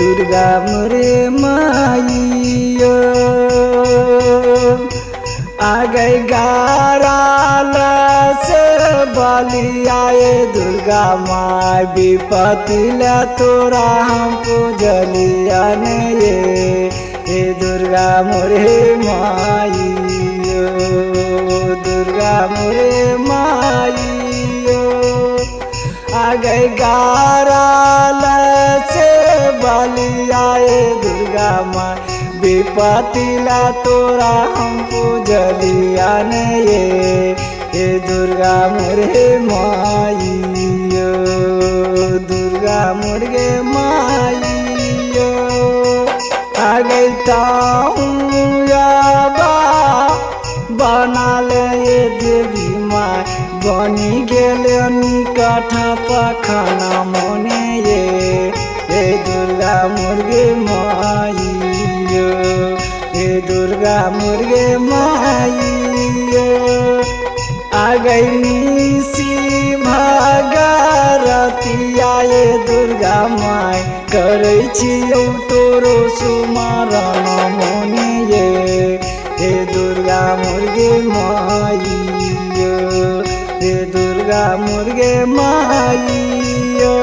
दुर्गा मोरे माइयो आ गई गाराल से बलियाए दुर्गा माँ विपतिला तोरा हम पूजलिया ने ये दुर्गा मोरे माइयो दुर्गा मोरे माइयो आ गई गाराल से बलियाए दुर्गा माँ विपतिला तोरा हम पूजलिया ने ये दुर्गा मोरे माइयो दुर्गा मोरे माइयो आ गई बना ले ये देवी माँ बनी गेले निकट पखना मने ये दुर्गा मोरे माइयो ये दुर्गा मोरे माइयो आ गई निसी भगरतिया ये दुर्गा माय करै छियौ तोरो सुमरण मने ये दुर्गा मोरे माइयो ये दुर्गा मोरे माइयो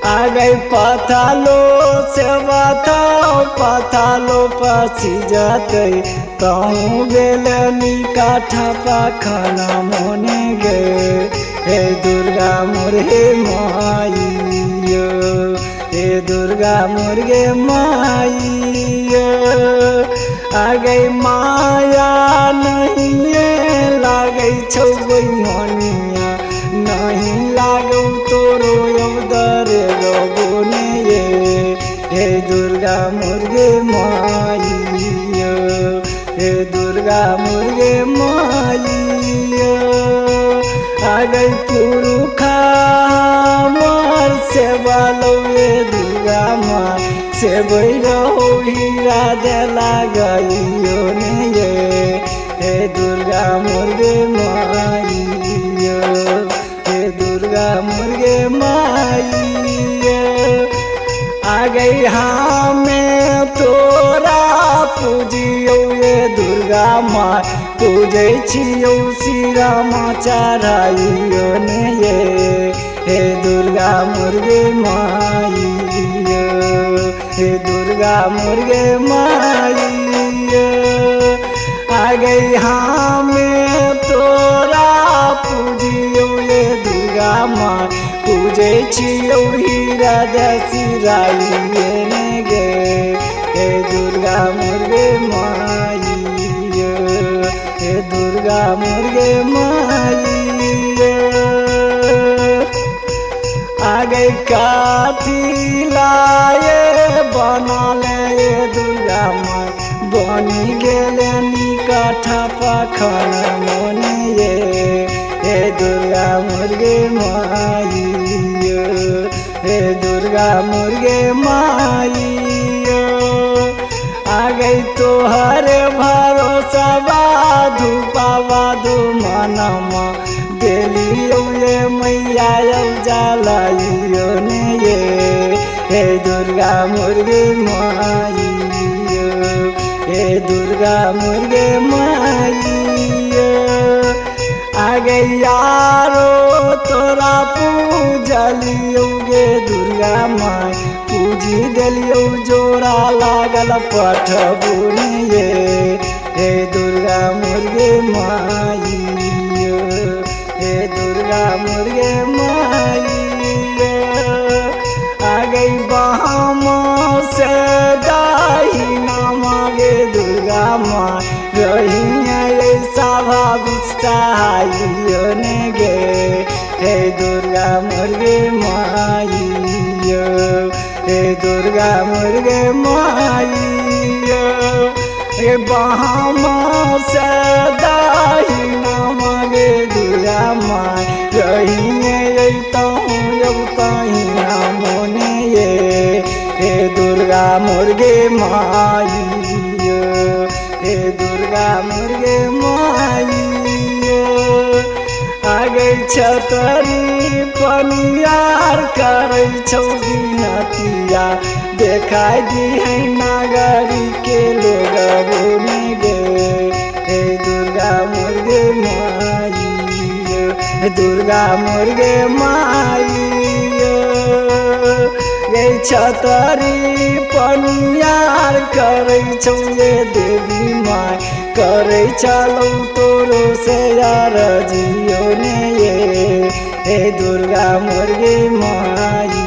आ गई पथालो से बताओ पथालो पसी जाते कहूँ गेल निकाठ पखना मने गे हे दुर्गा मोरे माइयो हे दुर्गा मोरे माइयो आ गई माया नहीं लागे छौ गई मनिया नहीं लागौ तोरो दरे गबोने हे दुर्गा मोरे माइयो हे दुर्गा मोरे माइयो आ गई पुरुखा मार से बालो ये दुर्गा माँ से बैरहो हीरा देला गइयो ने हे दुर्गा मोरे माइयो हे दुर्गा मोरे माइयो आ गई हमें तोरा पूजियो ये दुर्गा माँ पूजै छियौ सिरमा चढ़ाइयो ने हे दुर्गा मोरे माइयो हे दुर्गा मोरे माइयो आ गई हमें तोरा पूजियो ये दुर्गा माँ पूजै छियौ हीरा दसिराइए ने गे हे दुर्गा मोरे माइयो हे दुर्गा मोरे माइयो आ गई काथी लाए बना ले दुर्गा माँ बनी गेले निकट पखन मने हे दुर्गा मोरे माइयो हे दुर्गा मोरे माइयो आ गई तोहर भरोसा बाधु पावाधु मनमा देलियो ये मैया जलाइयो ने हे दुर्गा मोरे माइयो हे दुर्गा मोरे माइयो आ गई यारो तोरा पूजलियो गे दुर्गा माँ पूजी देलियो जोड़ा लागल पठबुने हे दुर्गा मोरे माइयो हे दुर्गा मोरे माइयो आ गई बहामा से दाहिना मांगे दुर्गा माँ रही सभा विस्ताइयो ने गे हे दुर्गा मोरे माइयो हे दुर्गा मोरे माइयो हे बहामा से दाहिना मांगे दुर्गा माँ रही तहिना मोने हे दुर्गा मोरे माइयो हे दुर्गा मोरे माइयो आ गई छतरी पनियार करै छौ बिनतिया देखाई दी है नागरी के लोग बोने गे हे दुर्गा मुर्गे माई दुर्गा मुर्गे माई ये छतरी पनियार करै छौ ये देवी माई करे चलो तोरो से यार जियो ने ये हे दुर्गा मुर्गे माई।